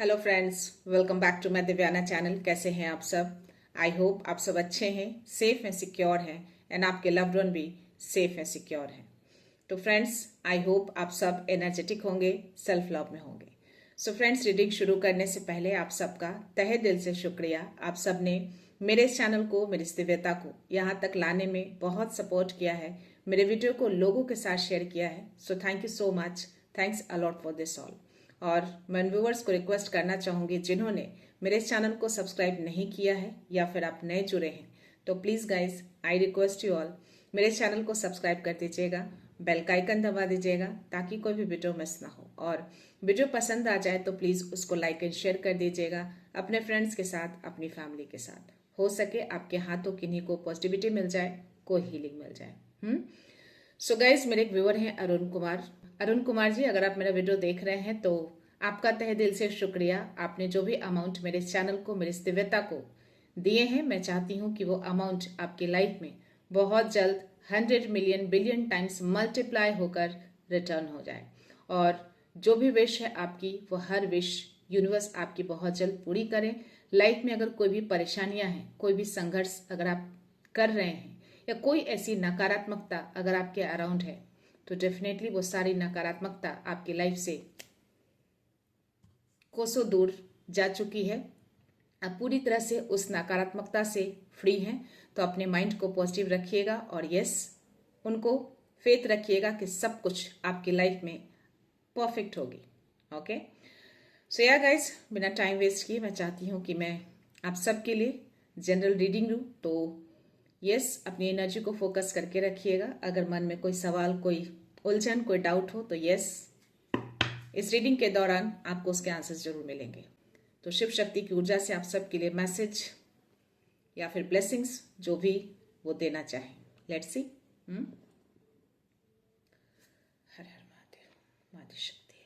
Hello friends, welcome back to my Divyana channel. कैसे हैं आप सब? आई होप आप सब अच्छे हैं, सेफ हैं, सिक्योर हैं एंड आपके लव्ड वन भी सेफ हैं, सिक्योर हैं। तो फ्रेंड्स, आई होप आप सब एनर्जेटिक होंगे, सेल्फ लव में होंगे। सो फ्रेंड्स, रीडिंग शुरू करने से पहले आप सबका तहे दिल से शुक्रिया। आप सब ने मेरे इस चैनल को, मेरी इस दिव्यता को यहाँ तक लाने में बहुत सपोर्ट किया है, मेरे वीडियो को लोगों के साथ शेयर किया है। So thank you so much, thanks a lot for this all. और मैं व्यूअर्स को रिक्वेस्ट करना चाहूँगी जिन्होंने मेरे इस चैनल को सब्सक्राइब नहीं किया है या फिर आप नए जुड़े हैं, तो please guys, I request you all, मेरे इस चैनल को सब्सक्राइब कर दीजिएगा, बेल का आइकन दबा दीजिएगा ताकि कोई भी वीडियो मिस ना हो। और वीडियो पसंद आ जाए तो प्लीज़ उसको लाइक एंड शेयर कर दीजिएगा अपने फ्रेंड्स के साथ, अपनी फैमिली के साथ। हो सके आपके हाथों किन्हीं को पॉजिटिविटी मिल जाए, कोई हीलिंग मिल जाए। सो गाइज, मेरे एक व्यूअर हैं अरुण कुमार। अरुण कुमार जी, अगर आप मेरा वीडियो देख रहे हैं तो आपका तहे दिल से शुक्रिया। आपने जो भी अमाउंट मेरे इस चैनल को, मेरी इस दिव्यता को दिए हैं, मैं चाहती हूँ कि वो अमाउंट आपकी लाइफ में बहुत जल्द 100 मिलियन बिलियन टाइम्स मल्टीप्लाई होकर रिटर्न हो जाए। और जो भी विश है आपकी, वो हर विश यूनिवर्स आपकी बहुत जल्द पूरी करे। लाइफ में अगर कोई भी परेशानियां हैं, कोई भी संघर्ष अगर आप कर रहे हैं या कोई ऐसी नकारात्मकता अगर आपके अराउंड है, तो डेफिनेटली वो सारी नकारात्मकता आपकी लाइफ से कोसों दूर जा चुकी है। आप पूरी तरह से उस नकारात्मकता से फ्री हैं। तो अपने माइंड को पॉजिटिव रखिएगा और यस, उनको फेथ रखिएगा कि सब कुछ आपकी लाइफ में परफेक्ट होगी। ओके, सो या गाइज, बिना टाइम वेस्ट किए मैं चाहती हूँ कि मैं आप सबके लिए जनरल रीडिंग लूँ। तो यस, अपनी एनर्जी को फोकस करके रखिएगा। अगर मन में कोई सवाल, कोई उलझन, कोई डाउट हो तो यस, इस रीडिंग के दौरान आपको उसके आंसर्स जरूर मिलेंगे। तो शिव शक्ति की ऊर्जा से आप सबके लिए मैसेज या फिर ब्लेसिंग्स जो भी वो देना चाहें, लेट्स सी। हर हर महादेव, मादी शक्ति,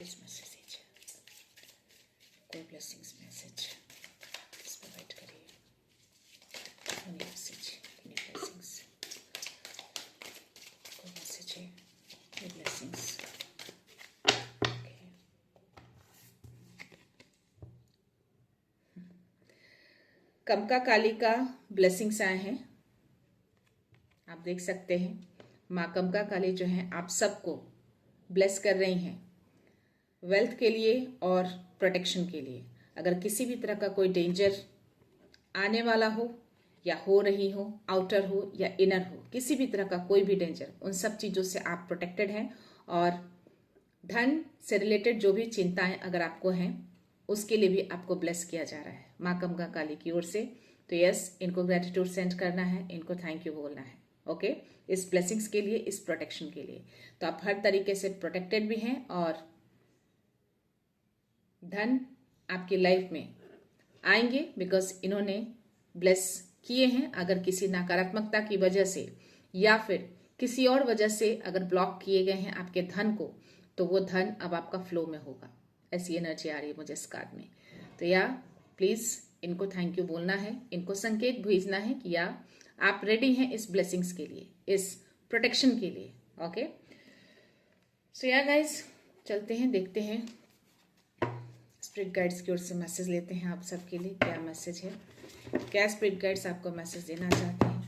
इस मैसेज कोई ब्लेसिंग्स मैसेज प्लीज प्रोवाइड करिए। एनी मैसेज, एनी ब्लेसिंग्स, कोई मैसेज है, कोई ब्लेसिंग्स। कमका काली का ब्लेसिंग्स आए हैं, आप देख सकते हैं। माँ कमका काली जो है आप सबको ब्लेस कर रही हैं वेल्थ के लिए और प्रोटेक्शन के लिए। अगर किसी भी तरह का कोई डेंजर आने वाला हो या हो रही हो, आउटर हो या इनर हो, किसी भी तरह का कोई भी डेंजर, उन सब चीज़ों से आप प्रोटेक्टेड हैं। और धन से रिलेटेड जो भी चिंताएं अगर आपको हैं, उसके लिए भी आपको ब्लेस किया जा रहा है माँ कमका काली की ओर से। तो यस, इनको ग्रेटिट्यूड सेंड करना है, इनको थैंक यू बोलना है। ओके, इस ब्लेसिंग्स के लिए, इस प्रोटेक्शन के लिए। तो आप हर तरीके से प्रोटेक्टेड भी हैं और धन आपकी लाइफ में आएंगे बिकॉज इन्होंने ब्लेस किए हैं। अगर किसी नकारात्मकता की वजह से या फिर किसी और वजह से अगर ब्लॉक किए गए हैं आपके धन को, तो वो धन अब आपका फ्लो में होगा। ऐसी एनर्जी आ रही है मुझे इस कार्ड में। तो या प्लीज इनको थैंक यू बोलना है, इनको संकेत भेजना है कि या आप रेडी हैं इस ब्लेसिंग्स के लिए, इस प्रोटेक्शन के लिए। ओके, सो या गाइज, चलते हैं, देखते हैं स्पिरिट गाइड्स की ओर से मैसेज लेते हैं आप सबके लिए। क्या मैसेज है, क्या स्पिरिट गाइड्स आपको मैसेज देना चाहते हैं?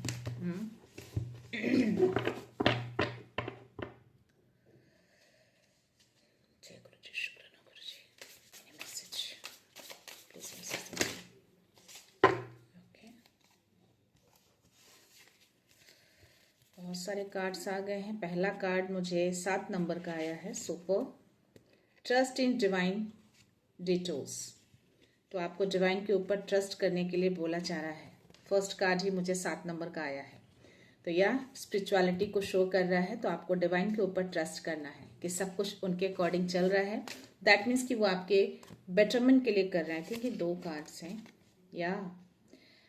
जय गुरु जी, शुक्र गुरु जी, मैसेज प्लीज मैसेज। ओके, बहुत सारे कार्ड्स आ गए हैं। पहला कार्ड मुझे 7 नंबर का आया है, सुपर ट्रस्ट इन डिवाइन डिटोर्स। तो आपको डिवाइन के ऊपर ट्रस्ट करने के लिए बोला जा रहा है। फर्स्ट कार्ड ही मुझे 7 नंबर का आया है। तो यह स्पिरिचुअलिटी को शो कर रहा है। तो आपको डिवाइन के ऊपर ट्रस्ट करना है कि सब कुछ उनके अकॉर्डिंग चल रहा है। दैट मीन्स कि वो आपके बेटरमेंट के लिए कर रहे हैं। ठीक है, 2 कार्ड्स हैं या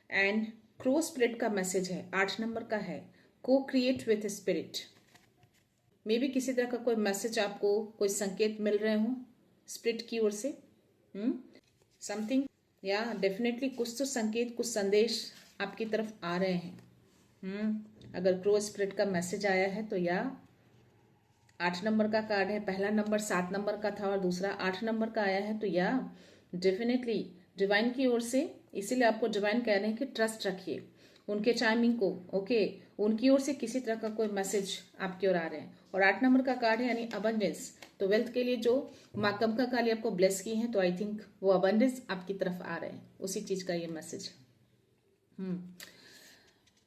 एंड क्रो स्पिरिट का मैसेज है, 8 नंबर का है, को क्रिएट विथ स्पिरिट। मे भी किसी तरह का कोई मैसेज आपको, कोई संकेत मिल रहे हो स्पिरिट की ओर से। समथिंग या डेफिनेटली कुछ तो संकेत, कुछ संदेश आपकी तरफ आ रहे हैं। अगर क्रो स्पिरिट का मैसेज आया है तो या 8 नंबर का कार्ड है, पहला नंबर 7 नंबर का था और दूसरा 8 नंबर का आया है। तो या डेफिनेटली डिवाइन की ओर से, इसीलिए आपको डिवाइन कह रहे हैं कि ट्रस्ट रखिए उनके टाइमिंग को। ओके, उनकी ओर से किसी तरह का कोई मैसेज आपकी ओर आ रहे हैं। और 8 नंबर का कार्ड है यानी अबंडेंस। तो वेल्थ के लिए जो माँ कमका काली आपको ब्लेस की है, तो आई थिंक वो अबंडेंस आपकी तरफ आ रहे हैं, उसी चीज का ये मैसेज।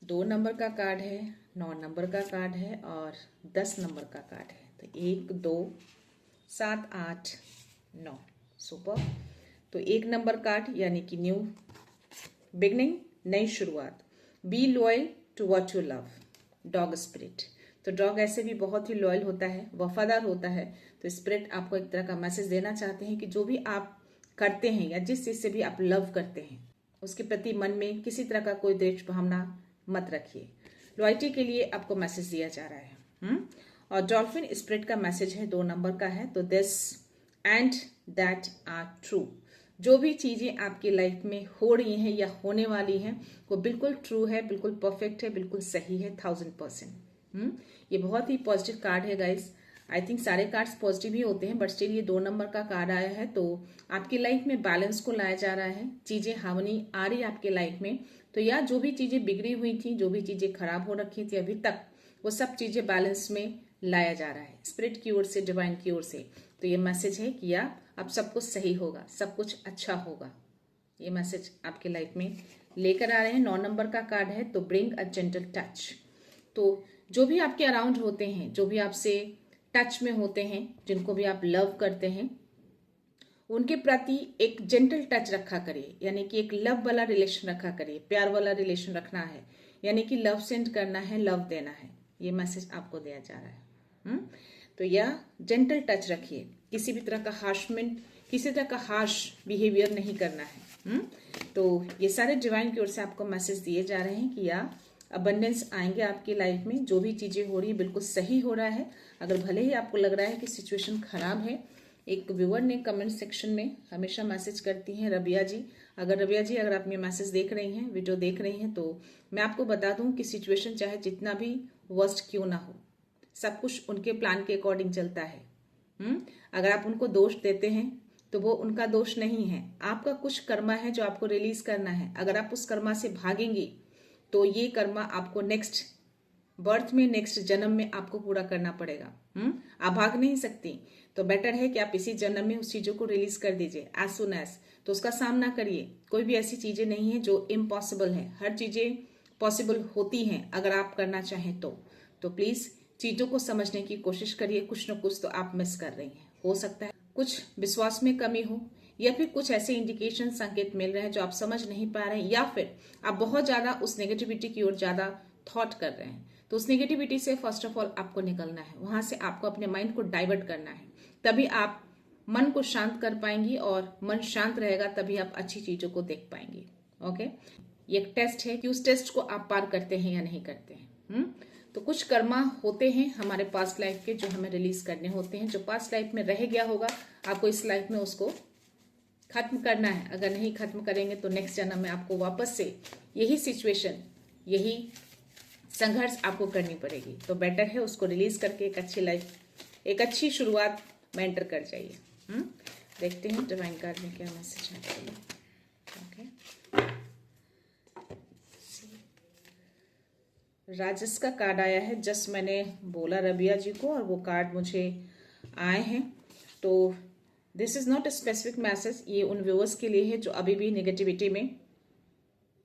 2 नंबर का कार्ड है, 9 नंबर का कार्ड है और 10 नंबर का कार्ड है। तो 1 2 7 8 9, सुपर। तो 1 नंबर कार्ड यानी कि न्यू बिगनिंग, नई शुरुआत। Be loyal to what you love, dog spirit. तो डॉग ऐसे भी बहुत ही लॉयल होता है, वफादार होता है। तो स्पिरिट आपको एक तरह का मैसेज देना चाहते हैं कि जो भी आप करते हैं या जिस चीज से भी आप लव करते हैं, उसके प्रति मन में किसी तरह का कोई द्वेष भावना मत रखिए। लॉयल्टी के लिए आपको मैसेज दिया जा रहा है। और डॉल्फिन स्पिरिट का मैसेज है, 2 नंबर का है। तो this and that are true. जो भी चीजें आपकी लाइफ में हो रही हैं या होने वाली हैं, वो बिल्कुल ट्रू है, बिल्कुल परफेक्ट है, बिल्कुल सही है, 1000%। ये बहुत ही पॉजिटिव कार्ड है गाइस। आई थिंक सारे कार्ड्स पॉजिटिव ही होते हैं, बट स्टिल ये 2 नंबर का कार्ड आया है। तो आपकी लाइफ में बैलेंस को लाया जा रहा है, चीजें हार्मनी आ रही है आपके लाइफ में। तो या जो भी चीजें बिगड़ी हुई थी, जो भी चीजें खराब हो रखी थी अभी तक, वो सब चीजें बैलेंस में लाया जा रहा है स्पिरिट की ओर से, डिवाइन की ओर से। तो ये मैसेज है कि या अब सब कुछ सही होगा, सब कुछ अच्छा होगा। ये मैसेज आपके लाइफ में लेकर आ रहे हैं। 9 नंबर का कार्ड है। तो ब्रिंग अ जेंटल टच। तो जो भी आपके अराउंड होते हैं, जो भी आपसे टच में होते हैं, जिनको भी आप लव करते हैं, उनके प्रति एक जेंटल टच रखा करिए। यानी कि एक लव वाला रिलेशन रखा करिए, प्यार वाला रिलेशन रखना है, यानी कि लव सेंड करना है, लव देना है। ये मैसेज आपको दिया जा रहा है। तो यह जेंटल टच रखिए, किसी भी तरह का हार्शमेंट, किसी तरह का हार्श बिहेवियर नहीं करना है। तो ये सारे डिवाइन की ओर से आपको मैसेज दिए जा रहे हैं कि या अबंडेंस आएंगे आपकी लाइफ में। जो भी चीजें हो रही है बिल्कुल सही हो रहा है। अगर भले ही आपको लग रहा है कि सिचुएशन खराब है, एक व्यूअर ने कमेंट सेक्शन में हमेशा मैसेज करती हैं रबिया जी। अगर आप ये मैसेज देख रही हैं, वीडियो देख रही हैं, तो मैं आपको बता दूं कि सिचुएशन चाहे जितना भी वर्स्ट क्यों ना हो, सब कुछ उनके प्लान के अकॉर्डिंग चलता है। अगर आप उनको दोष देते हैं तो वो उनका दोष नहीं है, आपका कुछ कर्मा है जो आपको रिलीज करना है। अगर आप उस कर्मा से भागेंगी तो ये कर्मा आपको नेक्स्ट बर्थ में, नेक्स्ट जन्म में आपको पूरा करना पड़ेगा। आप भाग नहीं सकती। तो बेटर है कि आप इसी जन्म में उस चीजों को रिलीज कर दीजिए एज सुन एज। तो उसका सामना करिए। कोई भी ऐसी चीजें नहीं है जो इम्पॉसिबल है, हर चीजें पॉसिबल होती हैं अगर आप करना चाहें तो प्लीज चीजों को समझने की कोशिश करिए। कुछ न कुछ तो आप मिस कर रही हैं। हो सकता है कुछ विश्वास में कमी हो, या फिर कुछ ऐसे इंडिकेशन, संकेत मिल रहे हैं जो आप समझ नहीं पा रहे हैं, या फिर आप बहुत ज्यादा उस नेगेटिविटी की ओर ज्यादा थॉट कर रहे हैं। तो उस नेगेटिविटी से फर्स्ट ऑफ ऑल आपको निकलना है, वहां से आपको अपने माइंड को डाइवर्ट करना है। तभी आप मन को शांत कर पाएंगी, और मन शांत रहेगा तभी आप अच्छी चीजों को देख पाएंगी। ओके, ये एक टेस्ट है कि उस टेस्ट को आप पार करते हैं या नहीं करते हैं। तो कुछ कर्मा होते हैं हमारे पास्ट लाइफ के जो हमें रिलीज करने होते हैं। जो पास्ट लाइफ में रह गया होगा, आपको इस लाइफ में उसको खत्म करना है। अगर नहीं खत्म करेंगे तो नेक्स्ट जन्म में आपको वापस से यही सिचुएशन, यही संघर्ष आपको करनी पड़ेगी। तो बेटर है उसको रिलीज करके एक अच्छी लाइफ, एक अच्छी शुरुआत में एंटर कर जाइए। देखते हैं डिवाइन कार्ड में क्या मैसेज है। ओके, राजस का कार्ड आया है। जस्ट मैंने बोला रबिया जी को और वो कार्ड मुझे आए हैं। तो this is not a specific message, ये उन व्यूअर्स के लिए है जो अभी भी नेगेटिविटी में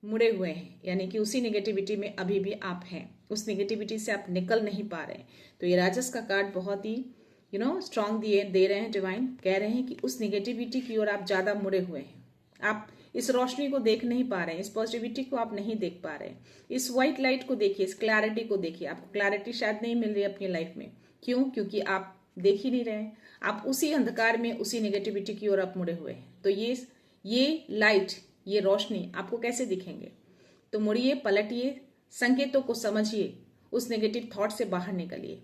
मुड़े हुए हैं, यानी कि उसी नेगेटिविटी में अभी भी आप हैं, उस नेगेटिविटी से आप निकल नहीं पा रहे हैं। तो ये राजस का कार्ड बहुत ही स्ट्रांग दे रहे हैं डिवाइन। कह रहे हैं कि उस नेगेटिविटी की ओर आप ज्यादा मुड़े हुए हैं, आप इस रोशनी को देख नहीं पा रहे हैं, इस पॉजिटिविटी को आप नहीं देख पा रहे हैं। इस व्हाइट लाइट को देखिए, इस क्लैरिटी को देखिए। आपको क्लैरिटी शायद नहीं मिल रही है अपनी लाइफ में। क्यों? क्योंकि आप देख ही नहीं रहे हैं, आप उसी अंधकार में, उसी नेगेटिविटी की ओर आप मुड़े हुए हैं। तो ये लाइट, ये रोशनी आपको कैसे दिखेंगे? तो मुड़िए, पलटिए, संकेतों को समझिए, उस नेगेटिव थॉट से बाहर निकलिए।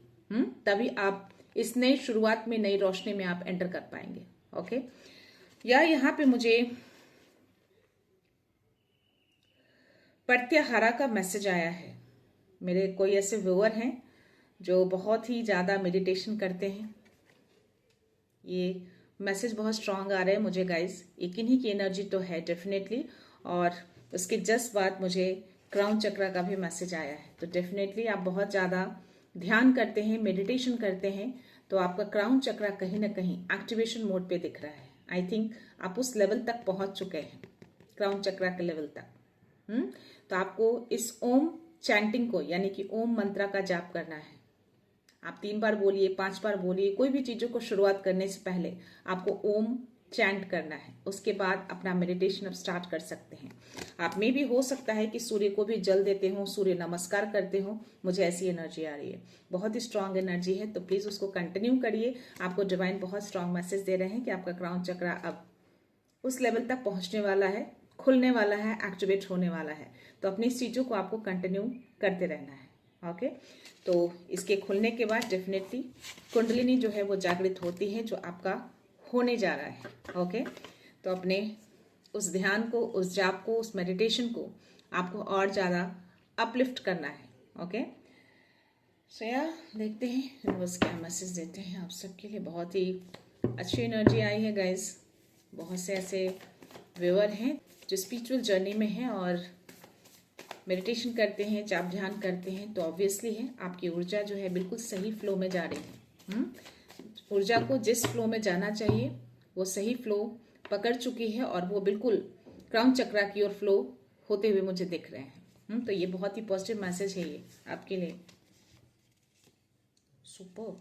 तभी आप इस नई शुरुआत में, नई रोशनी में आप एंटर कर पाएंगे। ओके, या यहाँ पे मुझे प्रत्याहारा का मैसेज आया है। मेरे कोई ऐसे व्यूअर हैं जो बहुत ही ज़्यादा मेडिटेशन करते हैं। ये मैसेज बहुत स्ट्रांग आ रहा है मुझे गाइज, एक इन्हीं की एनर्जी तो है डेफिनेटली। और उसके जस्ट बाद मुझे क्राउन चक्रा का भी मैसेज आया है। तो डेफिनेटली आप बहुत ज़्यादा ध्यान करते हैं, मेडिटेशन करते हैं, तो आपका क्राउन चक्रा कहीं ना कहीं एक्टिवेशन मोड पे दिख रहा है। आई थिंक आप उस लेवल तक पहुंच चुके हैं, क्राउन चक्रा के लेवल तक। तो आपको इस ओम चैंटिंग को, यानी कि ओम मंत्रा का जाप करना है। आप 3 बार बोलिए, 5 बार बोलिए, कोई भी चीजों को शुरुआत करने से पहले आपको ओम चैंट करना है। उसके बाद अपना मेडिटेशन अब स्टार्ट कर सकते हैं। आप में भी हो सकता है कि सूर्य को भी जल देते हो, सूर्य नमस्कार करते हो। मुझे ऐसी एनर्जी आ रही है, बहुत ही स्ट्रांग एनर्जी है। तो प्लीज उसको कंटिन्यू करिए। आपको डिवाइन बहुत स्ट्रांग मैसेज दे रहे हैं कि आपका क्राउन चक्रा अब उस लेवल तक पहुंचने वाला है, खुलने वाला है, एक्टिवेट होने वाला है। तो अपनी इस चीजों को आपको कंटिन्यू करते रहना है। ओके, तो इसके खुलने के बाद डेफिनेटली कुंडलिनी जो है वो जागृत होती है, जो आपका होने जा रहा है। ओके, तो अपने उस ध्यान को, उस जाप को, उस मेडिटेशन को आपको और ज़्यादा अपलिफ्ट करना है। ओके, सो या देखते हैं यूनिवर्स क्या मैसेज देते हैं आप सबके लिए। बहुत ही अच्छी एनर्जी आई है गाइज। बहुत से ऐसे व्यूअर हैं जो स्पिरिचुअल जर्नी में हैं और मेडिटेशन करते हैं, जाप ध्यान करते हैं। तो ऑब्वियसली है आपकी ऊर्जा जो है बिल्कुल सही फ्लो में जा रही है। ऊर्जा को जिस फ्लो में जाना चाहिए वो सही फ्लो पकड़ चुकी है और वो बिल्कुल क्राउन चक्रा की ओर फ्लो होते हुए मुझे दिख रहे हैं। तो ये बहुत ही पॉजिटिव मैसेज है ये आपके लिए। सुपर।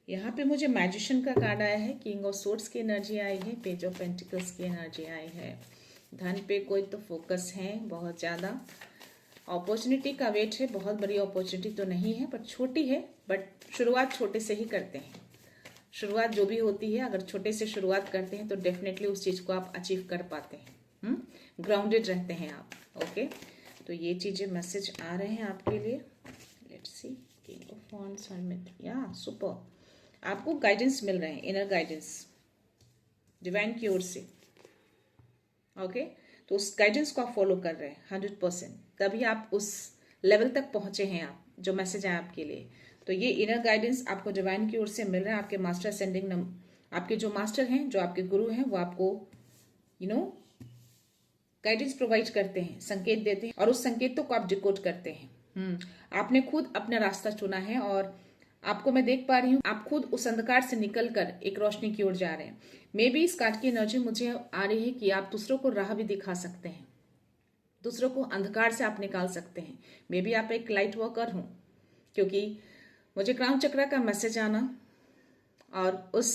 यहाँ पे मुझे मैजिशियन का कार्ड आया है, किंग ऑफ सोर्ड्स की एनर्जी आई है, पेज ऑफ पेंटिकल्स की एनर्जी आई है। धन पे कोई तो फोकस है बहुत ज़्यादा। अपॉर्चुनिटी का वेट है, बहुत बड़ी अपॉर्चुनिटी तो नहीं है बट छोटी है। बट शुरुआत छोटे से ही करते हैं। शुरुआत जो भी होती है, अगर छोटे से शुरुआत करते हैं तो डेफिनेटली उस चीज़ को आप अचीव कर पाते हैं। ग्राउंडेड रहते हैं आप। ओके, तो ये चीज़ें मैसेज आ रहे हैं आपके लिए। Let's see, king of wands, hermit, या सुपर। आपको गाइडेंस मिल रहे हैं, इनर गाइडेंस डिवाइन की ओर से। ओके, तो उस गाइडेंस को आप फॉलो कर रहे हैं 100%, तभी आप उस लेवल तक पहुंचे हैं आप, जो मैसेज है आपके लिए। तो ये इनर गाइडेंस आपको डिवाइन की ओर से मिल रहा है। आपके मास्टर सेंडिंग आपके जो मास्टर हैं, जो आपके गुरु हैं, वो आपको गाइडेंस प्रोवाइड करते हैं, संकेत देते हैं और उस संकेतों को आप डिकोड करते हैं। आपने खुद अपना रास्ता चुना है और आपको मैं देख पा रही हूँ, आप खुद उस अंधकार से निकलकर एक रोशनी की ओर जा रहे हैं। मे बी इस कार्ड की एनर्जी मुझे आ रही है कि आप दूसरों को राह भी दिखा सकते हैं, दूसरों को अंधकार से आप निकाल सकते हैं। मे बी आप एक लाइट वर्कर हो, क्योंकि मुझे क्राउन चक्रा का मैसेज आना और उस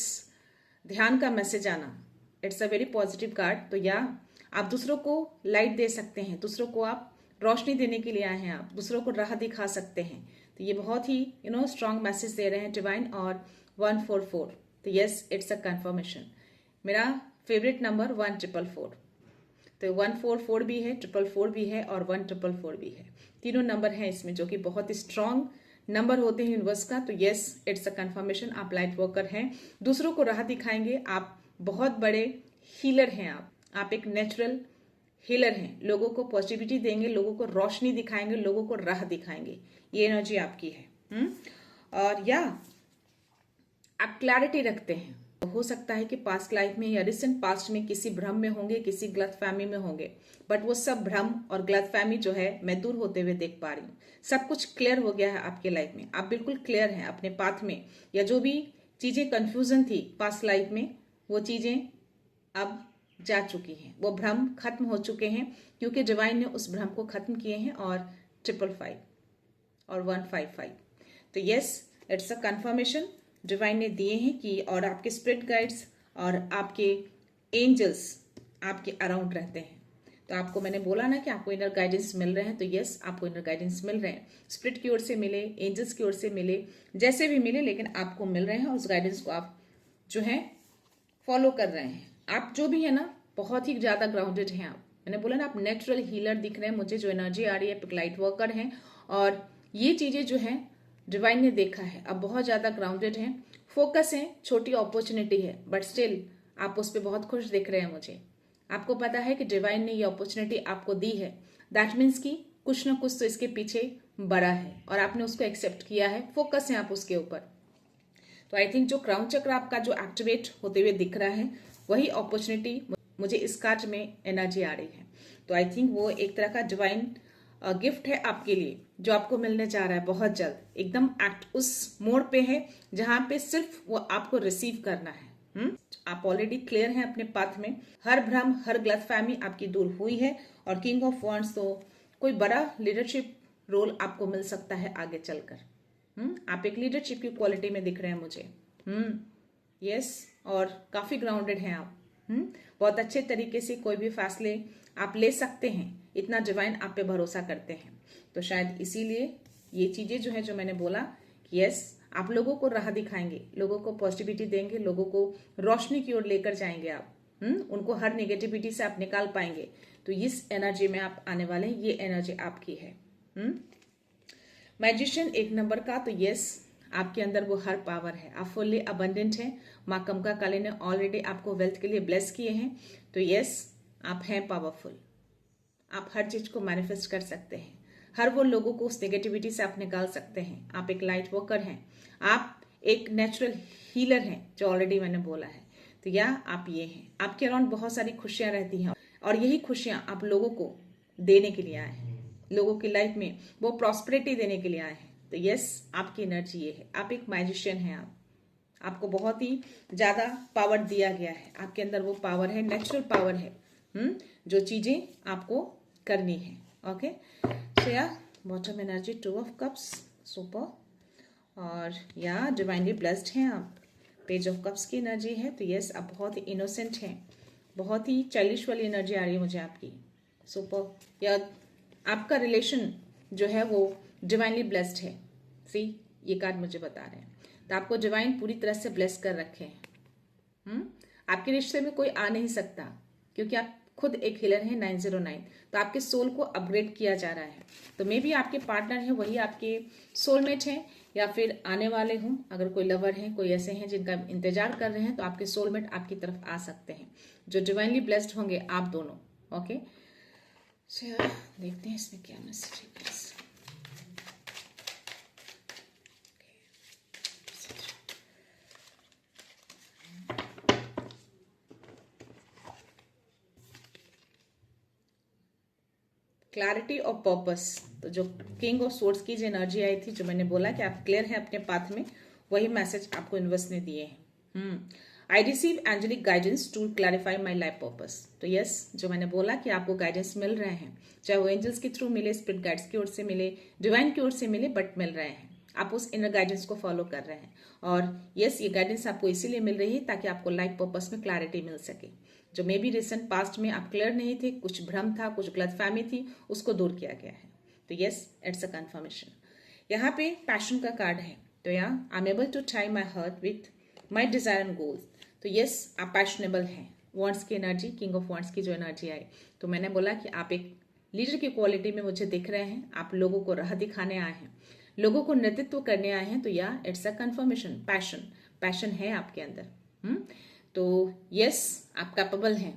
ध्यान का मैसेज आना, it's a very positive card. तो या आप दूसरों को लाइट दे सकते हैं, दूसरों को आप रोशनी देने के लिए आए हैं, आप दूसरों को राह दिखा सकते हैं। तो ये बहुत ही स्ट्रांग मैसेज दे रहे हैं डिवाइन। और 144, तो यस, इट्स अ कंफर्मेशन। मेरा फेवरेट नंबर 1444, तो 144 भी है, 444 भी है और 1444 भी है। तीनों नंबर हैं इसमें जो कि बहुत ही स्ट्रांग नंबर होते हैं यूनिवर्स का। तो यस, इट्स अ कंफर्मेशन। आप लाइट वर्कर हैं, दूसरों को राह दिखाएंगे, आप बहुत बड़े हीलर हैं। आप एक नेचुरल हीलर हैं, लोगों को पॉजिटिविटी देंगे, लोगों को रोशनी दिखाएंगे, लोगों को राह दिखाएंगे। ये एनर्जी आपकी है। और या आप क्लैरिटी रखते हैं। हो सकता है कि पास्ट लाइफ में या रिसेंट पास्ट में किसी भ्रम में होंगे, किसी गलतफहमी में होंगे, बट वो सब भ्रम और गलतफहमी जो है मैं दूर होते हुए देख पा रही हूँ। सब कुछ क्लियर हो गया है आपके लाइफ में, आप बिल्कुल क्लियर हैं अपने पाथ में। या जो भी चीजें कंफ्यूजन थी पास्ट लाइफ में, वो चीजें अब जा चुकी हैं, वो भ्रम खत्म हो चुके हैं, क्योंकि डिवाइन ने उस भ्रम को खत्म किए हैं। और 555 और 155, तो yes, it's a confirmation divine ने दिए हैं कि, और आपके स्पिरिट गाइड्स और आपके एंजल्स आपके अराउंड रहते हैं। तो आपको मैंने बोला ना कि आपको इनर गाइडेंस मिल रहे हैं, तो यस, आपको इनर गाइडेंस मिल रहे हैं। स्पिरिट की ओर से मिले, एंजल्स की ओर से मिले, जैसे भी मिले, लेकिन आपको मिल रहे हैं और उस गाइडेंस को आप जो है फॉलो कर रहे हैं। आप जो भी है ना, बहुत ही ज्यादा ग्राउंडेड हैं आप। मैंने बोला ना, आप नेचुरल हीलर दिख रहे हैं मुझे, जो एनर्जी आ रही है, लाइट वर्कर हैं। और ये चीजें जो है डिवाइन ने देखा है, अब बहुत ज्यादा ग्राउंडेड हैं, फोकस है, छोटी अपॉर्चुनिटी है, बट स्टिल आप उस पर बहुत खुश दिख रहे हैं मुझे। आपको पता है कि डिवाइन ने ये अपॉर्चुनिटी आपको दी है, दैट मीन्स की कुछ ना कुछ तो इसके पीछे बड़ा है और आपने उसको एक्सेप्ट किया है, फोकस है आप उसके ऊपर। तो आई थिंक जो क्राउन चक्र आपका जो एक्टिवेट होते हुए दिख रहा है, वही अपॉर्चुनिटी मुझे इस कार्ड में एनर्जी आ रही है। तो आई थिंक वो एक तरह का डिवाइन गिफ्ट है आपके लिए, जो आपको मिलने जा रहा है बहुत जल्द। एकदम एक्ट उस मोड़ पे है जहां पे सिर्फ वो आपको रिसीव करना है। आप ऑलरेडी क्लियर हैं अपने पाथ में, हर भ्रम हर गलतफहमी आपकी दूर हुई है। और किंग ऑफ वॉन्ड्स, तो कोई बड़ा लीडरशिप रोल आपको मिल सकता है आगे चलकर। आप एक लीडरशिप की क्वालिटी में दिख रहे हैं मुझे। यस, और काफी ग्राउंडेड हैं आप। बहुत अच्छे तरीके से कोई भी फैसले आप ले सकते हैं, इतना डिवाइन आप पे भरोसा करते हैं। तो शायद इसीलिए ये चीजें जो है, जो मैंने बोला कि यस, आप लोगों को राह दिखाएंगे, लोगों को पॉजिटिविटी देंगे, लोगों को रोशनी की ओर लेकर जाएंगे आप। उनको हर नेगेटिविटी से आप निकाल पाएंगे। तो इस एनर्जी में आप आने वाले हैं, ये एनर्जी आपकी है। मैजिशियन एक नंबर का, तो यस, आपके अंदर वो हर पावर है, आप फुल्ली अबंडेंट हैं। माँ कमका काली ने ऑलरेडी आपको वेल्थ के लिए ब्लेस किए हैं। तो यस, आप हैं पावरफुल, आप हर चीज को मैनिफेस्ट कर सकते हैं, हर वो लोगों को उस नेगेटिविटी से आप निकाल सकते हैं। आप एक लाइट वर्कर हैं, आप एक नेचुरल हीलर हैं, जो ऑलरेडी मैंने बोला है। तो या आप ये हैं, आपके अराउंड बहुत सारी खुशियां रहती हैं और यही खुशियां आप लोगों को देने के लिए आए हैं, लोगों की लाइफ में वो प्रॉस्पेरिटी देने के लिए आए हैं। तो यस, आपकी एनर्जी ये है, आप एक मैजिशियन हैं। आपको बहुत ही ज्यादा पावर दिया गया है, आपके अंदर वो पावर है, नेचुरल पावर है, जो चीजें आपको करनी है। ओके, सो या bottom energy 2 of cups, super. और या डिवाइनली ब्लेस्ड हैं आप, पेज ऑफ कप्स की एनर्जी है। तो यस, आप बहुत ही इनोसेंट हैं, बहुत ही चाइल्डिश वाली एनर्जी आ रही है मुझे आपकी, सुपर। या आपका रिलेशन जो है वो डिवाइनली ब्लेस्ड है। सी, ये कार्ड मुझे बता रहे हैं। तो आपको डिवाइन पूरी तरह से ब्लेस कर रखे हैं। आपके रिश्ते में कोई आ नहीं सकता, क्योंकि आप खुद एक हीलर हैं 909। तो आपके सोल को अपग्रेड किया जा रहा है। तो मे बी आपके पार्टनर हैं वही आपके सोलमेट हैं, या फिर आने वाले हों। अगर कोई लवर है, कोई ऐसे हैं जिनका इंतजार कर रहे हैं, तो आपके सोलमेट आपकी तरफ आ सकते हैं, जो डिवाइनली ब्लेस्ड होंगे आप दोनों। ओके, देखते हैं इसमें क्या मैसेज है। क्लैरिटी और पर्पस, तो जो किंग ऑफ सोर्ड्स की जो एनर्जी आई थी, जो मैंने बोला कि आप क्लियर हैं अपने पाथ में, वही मैसेज आपको यूनिवर्स ने दिए हैं। I receive angelic guidance to clarify my life purpose. तो यस, जो मैंने बोला कि आपको गाइडेंस मिल रहे हैं, चाहे वो एंजल्स के थ्रू मिले, स्पिरिट गाइड्स की ओर से मिले, डिवाइन की ओर से मिले, बट मिल रहे हैं। आप उस इनर गाइडेंस को फॉलो कर रहे हैं। और यस, ये गाइडेंस आपको इसीलिए मिल रही है ताकि आपको लाइफ पर्पस में क्लैरिटी मिल सके। जो मे बी रिसेंट पास्ट में आप क्लियर नहीं थे, कुछ भ्रम था, कुछ गलतफहमी थी, उसको दूर किया गया है। तो यस, इट्स अ कंफर्मेशन। यहाँ पे पैशन का कार्ड है। तो यहाँ I am able to tie my heart with my desire and goals. तो यस, आप पैशनेबल हैं। वॉन्ड्स की एनर्जी, किंग ऑफ वॉन्ड्स की जो एनर्जी आई, तो मैंने बोला कि आप एक लीडर की क्वालिटी में मुझे दिख रहे हैं। आप लोगों को राह दिखाने आए हैं, लोगों को नेतृत्व करने आए हैं। तो या इट्स अ कंफर्मेशन, पैशन है आपके अंदर। तो यस, आप कैपेबल हैं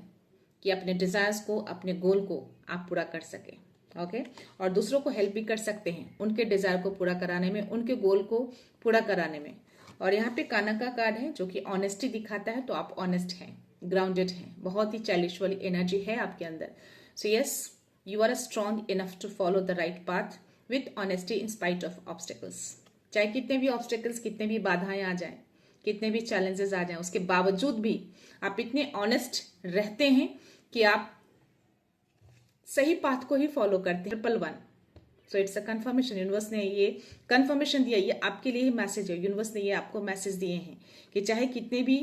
कि अपने डिजायर्स को, अपने गोल को आप पूरा कर सके। ओके, और दूसरों को हेल्प भी कर सकते हैं उनके डिजायर को पूरा कराने में, उनके गोल को पूरा कराने में। और यहाँ पे काना का कार्ड है, जो कि ऑनेस्टी दिखाता है। तो आप ऑनेस्ट हैं, ग्राउंडेड हैं, बहुत ही चाइल्डिश वाली एनर्जी है आपके अंदर। So yes, you are strong enough to follow the right path with honesty in spite of obstacles. चाहे कितने भी ऑब्स्टेकल्स, कितने भी बाधाएं आ जाए, कितने भी चैलेंजेस आ जाएं, उसके बावजूद भी आप इतने ऑनेस्ट रहते हैं कि आप सही पाथ को ही फॉलो करते हैं। 111, so it's a confirmation. Universe ने ये कंफर्मेशन दिया, ये आपके लिए ही मैसेज है। यूनिवर्स ने ये आपको मैसेज दिए हैं कि चाहे कितने भी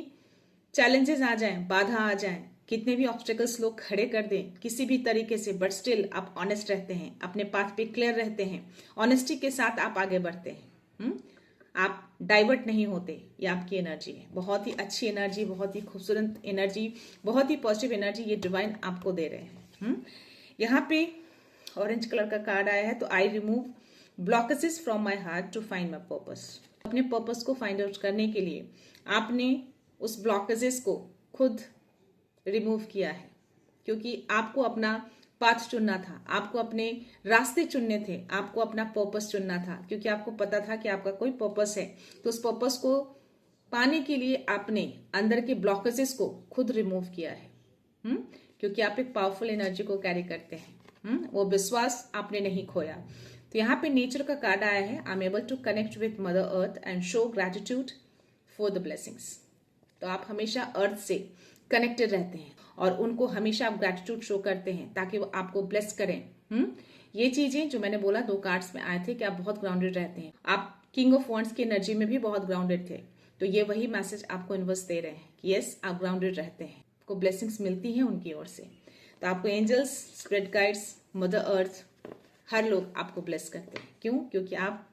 चैलेंजेस आ जाएं, बाधा आ जाएं, कितने भी ऑब्स्टेकल्स लोग खड़े कर दें किसी भी तरीके से, बट स्टिल आप ऑनेस्ट रहते हैं, अपने पाथ पे क्लियर रहते हैं, ऑनेस्टी के साथ आप आगे बढ़ते हैं। आप डाइवर्ट नहीं होते। ये आपकी एनर्जी है, बहुत ही अच्छी एनर्जी, बहुत ही खूबसूरत एनर्जी, बहुत ही पॉजिटिव एनर्जी ये डिवाइन आपको दे रहे हैं। यहाँ पे ऑरेंज कलर का कार्ड आया है। तो I remove blockages from my heart to find my purpose. अपने पर्पस को फाइंड आउट करने के लिए आपने उस ब्लॉकेजेस को खुद रिमूव किया है, क्योंकि आपको अपना पाथ चुनना था, आपको अपने रास्ते चुनने थे, आपको अपना पर्पस चुनना था, क्योंकि आपको पता था कि आपका कोई पर्पस है। तो उस पर्पस को पाने के लिए आपने अंदर के ब्लॉकेजेस को खुद रिमूव किया है। क्योंकि आप एक पावरफुल एनर्जी को कैरी करते हैं। वो विश्वास आपने नहीं खोया। तो यहाँ पे नेचर का कार्ड आया है, I am able to connect with mother earth and show gratitude for the blessings. तो आप हमेशा अर्थ से कनेक्टेड रहते हैं और उनको हमेशा आप ग्रेटिट्यूड शो करते हैं ताकि वो आपको ब्लेस करें। ये चीजें जो मैंने बोला 2 कार्ड्स में आए थे कि आप बहुत ग्राउंडेड रहते हैं, आप किंग ऑफ वॉन्ड्स की एनर्जी में भी बहुत ग्राउंडेड थे। तो ये वही मैसेज आपको यूनिवर्स दे रहे हैं कि यस, आप ग्राउंडेड रहते हैं, आपको ब्लेसिंग्स मिलती हैं उनकी ओर से। तो आपको angels, spirit guides, mother earth, हर लोग आपको ब्लेस करते हैं। क्यों? क्योंकि आप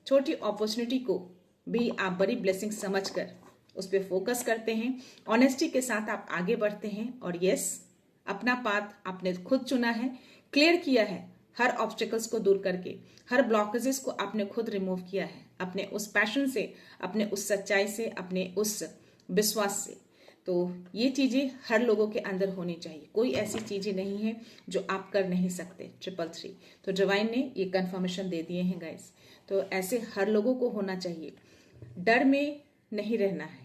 छोटी अपॉर्चुनिटी को भी आप बड़ी ब्लेसिंग समझकर उस पर फोकस करते हैं, ऑनेस्टी के साथ आप आगे बढ़ते हैं और यस, अपना पाथ आपने खुद चुना है, क्लियर किया है, हर ऑब्स्टिकल्स को दूर करके हर ब्लॉकेजेस को आपने खुद रिमूव किया है, अपने उस पैशन से, अपने उस सच्चाई से, अपने उस विश्वास से। तो ये चीजें हर लोगों के अंदर होनी चाहिए, कोई ऐसी चीजें नहीं है जो आप कर नहीं सकते। 333 तो डिवाइन ने ये कंफर्मेशन दे दिए हैं गाइस। तो ऐसे हर लोगों को होना चाहिए, डर में नहीं रहना है।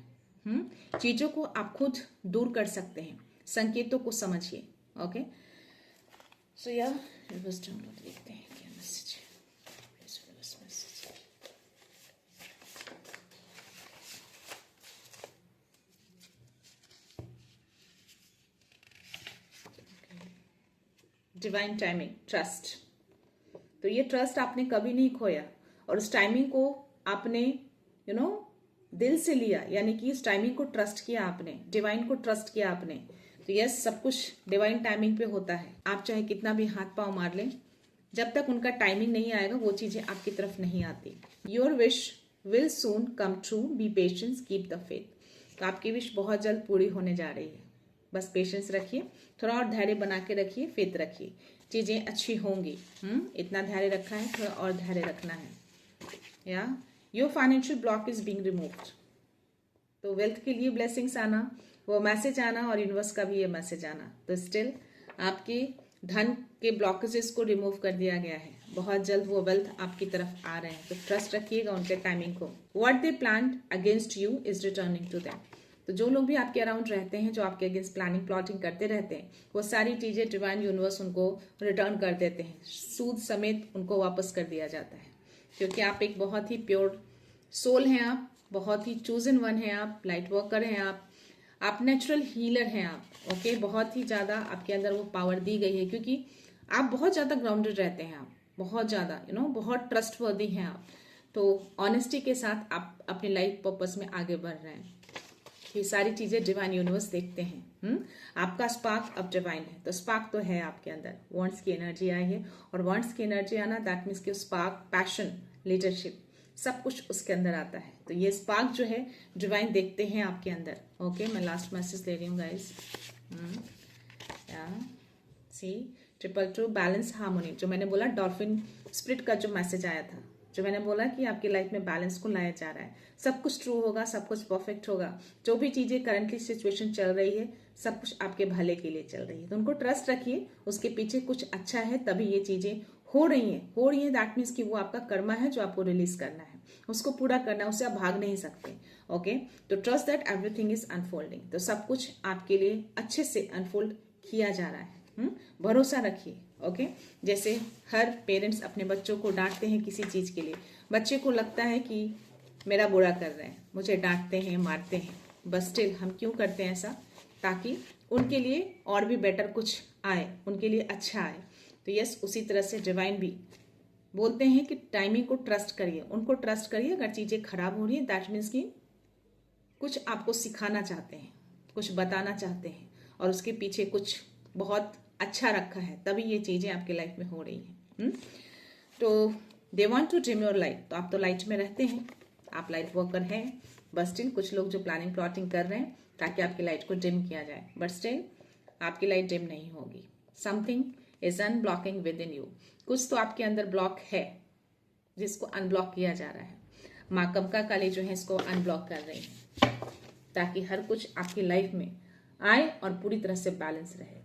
चीजों को आप खुद दूर कर सकते हैं, संकेतों को समझिए। ओके, सो या देखते हैं क्या मैसेज है। Divine timing, trust. तो ये ट्रस्ट आपने कभी नहीं खोया और उस टाइमिंग को आपने दिल से लिया, यानी कि इस टाइमिंग को ट्रस्ट किया आपने, डिवाइन को ट्रस्ट किया आपने। तो यस, सब कुछ डिवाइन टाइमिंग पे होता है। आप चाहे कितना भी हाथ पांव मार लें, जब तक उनका टाइमिंग नहीं आएगा वो चीजें आपकी तरफ नहीं आती। Your wish will soon come true, B patience, keep the faith. तो आपकी विश बहुत जल्द पूरी होने जा रही है, बस पेशेंस रखिए, थोड़ा और धैर्य बना के रखिए, फेथ रखिए, चीजें अच्छी होंगी। इतना धैर्य रखा है, थोड़ा और धैर्य रखना है। या your financial block is being removed. तो वेल्थ के लिए ब्लेसिंग्स आना, वो मैसेज आना और यूनिवर्स का भी ये मैसेज आना। तो स्टिल आपके धन के ब्लॉकेजेस को रिमूव कर दिया गया है, बहुत जल्द वो वेल्थ आपकी तरफ आ रहे हैं। तो ट्रस्ट रखिएगा उनके टाइमिंग को। What they planned against you is returning to them. तो जो लोग भी आपके अराउंड रहते हैं, जो आपके अगेंस्ट प्लानिंग प्लॉटिंग करते रहते हैं, वो सारी चीजें डिवाइन यूनिवर्स उनको रिटर्न कर देते हैं, सूद समेत उनको वापस कर दिया जाता है। क्योंकि आप एक बहुत ही प्योर सोल हैं, आप बहुत ही चूजन वन है, आप लाइट वर्कर हैं, आप नेचुरल हीलर हैं आप। ओके, बहुत ही ज्यादा आपके अंदर वो पावर दी गई है, क्योंकि आप बहुत ज्यादा ग्राउंडेड रहते हैं, आप बहुत ज्यादा बहुत ट्रस्टवर्दी हैं आप। तो ऑनेस्टी के साथ आप अपनी लाइफ पर्पस में आगे बढ़ रहे हैं। ये सारी चीजें डिवाइन यूनिवर्स देखते हैं। आपका स्पार्क अब डिवाइन है, तो स्पार्क तो है आपके अंदर, वॉन्ट्स की एनर्जी आई है, और वॉन्ट्स की एनर्जी आना दैट मीन्स कि स्पार्क, पैशन, लीडरशिप, सब कुछ उसके अंदर आता है। तो ये स्पार्क जो है डिवाइन देखते हैं आपके अंदर। ओके, मैं लास्ट मैसेज ले रही हूँ गाइस। सी 222 बैलेंस हार्मोनी, जो मैंने बोला डॉल्फिन स्पिरिट का जो मैसेज आया था, जो मैंने बोला कि आपकी लाइफ में बैलेंस को लाया जा रहा है, सब कुछ ट्रू होगा, सब कुछ परफेक्ट होगा। जो भी चीजें करंटली सिचुएशन चल रही है, सब कुछ आपके भले के लिए चल रही है। तो उनको ट्रस्ट रखिए, उसके पीछे कुछ अच्छा है, तभी ये चीजें हो रही है। दैट मीन्स कि वो आपका कर्मा है जो आपको रिलीज करना है, उसको पूरा करना है, उससे आप भाग नहीं सकते। ओके, तो trust that everything is unfolding. तो सब कुछ आपके लिए अच्छे से अनफोल्ड किया जा रहा है। भरोसा रखिए। ओके, जैसे हर पेरेंट्स अपने बच्चों को डांटते हैं किसी चीज के लिए, बच्चे को लगता है कि मेरा बुरा कर रहे हैं, मुझे डांटते हैं, मारते हैं, बस स्टिल हम क्यों करते हैं ऐसा? ताकि उनके लिए और भी बेटर कुछ आए, उनके लिए अच्छा आए। तो यस, उसी तरह से डिवाइन भी बोलते हैं कि टाइमिंग को ट्रस्ट करिए, उनको ट्रस्ट करिए। अगर चीजें खराब हो रही है दैट मीन्स कि कुछ आपको सिखाना चाहते हैं, कुछ बताना चाहते हैं, और उसके पीछे कुछ बहुत अच्छा रखा है, तभी ये चीजें आपके लाइफ में हो रही हैं। तो they want to dream your light. तो आप तो लाइट में रहते हैं, आप लाइट वर्कर हैं, बट स्टिल कुछ लोग जो प्लानिंग प्लॉटिंग कर रहे हैं ताकि आपकी लाइट को डिम किया जाए, बट स्टिल आपकी लाइट डिम नहीं होगी। Something is unblocking with in you. कुछ तो आपके अंदर ब्लॉक है जिसको अनब्लॉक किया जा रहा है। माँ कमका काली जो है इसको अनब्लॉक कर रही है, ताकि हर कुछ आपकी लाइफ में आए और पूरी तरह से बैलेंस रहे।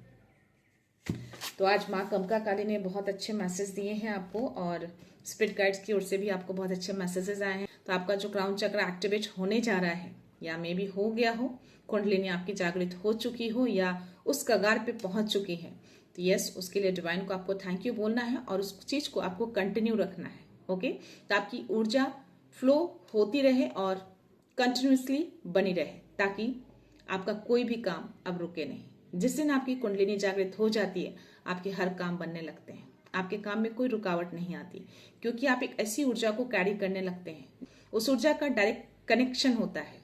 तो आज माँ कमका काली ने बहुत अच्छे मैसेज दिए हैं आपको, और स्पिरिट गाइड्स की ओर से भी आपको बहुत अच्छे मैसेजेस आए हैं। तो आपका जो क्राउन चक्र एक्टिवेट होने जा रहा है, या मे भी हो गया हो, कुंडलिनी आपकी जागृत हो चुकी हो या उस कगार पे पहुंच चुकी है, तो यस, उसके लिए डिवाइन को आपको थैंक यू बोलना है और उस चीज को आपको कंटिन्यू रखना है। ओके, तो आपकी ऊर्जा फ्लो होती रहे और कंटिन्यूसली बनी रहे, ताकि आपका कोई भी काम अब रुके नहीं। जिस दिन आपकी कुंडलिनी जागृत हो जाती है, आपके हर काम बनने लगते हैं, आपके काम में कोई रुकावट नहीं आती, क्योंकि आप एक ऐसी ऊर्जा को कैरी करने लगते हैं। उस ऊर्जा का डायरेक्ट कनेक्शन होता है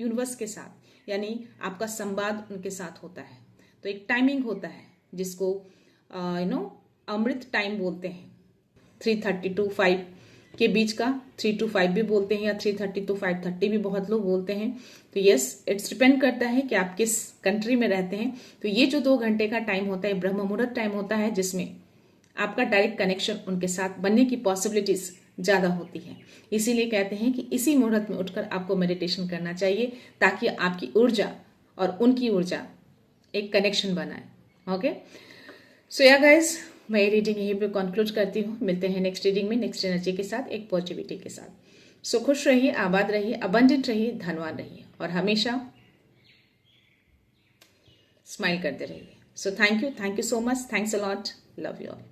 यूनिवर्स के साथ, यानी आपका संवाद उनके साथ होता है। तो एक टाइमिंग होता है जिसको अमृत टाइम बोलते हैं, 3:30 to 5 के बीच का, 3 to 5 भी बोलते हैं, या 3:30 to 5:30 भी बहुत लोग बोलते हैं। तो यस, इट्स डिपेंड करता है कि आप किस कंट्री में रहते हैं। तो ये जो 2 घंटे का टाइम होता है, ब्रह्म मुहूर्त टाइम होता है, जिसमें आपका डायरेक्ट कनेक्शन उनके साथ बनने की पॉसिबिलिटीज ज्यादा होती है। इसीलिए कहते हैं कि इसी मुहूर्त में उठकर आपको मेडिटेशन करना चाहिए, ताकि आपकी ऊर्जा और उनकी ऊर्जा एक कनेक्शन बनाए। ओके, सो या गाइज, मैं ये रीडिंग यहीं पे कंक्लूड करती हूँ। मिलते हैं नेक्स्ट रीडिंग में, नेक्स्ट एनर्जी के साथ, एक पॉजिटिविटी के साथ। सो खुश रहिए, आबाद रहिए, अबंडेंट रहिए, धनवान रहिए, और हमेशा स्माइल करते रहिए। So thank you so much, thanks a lot, love you all.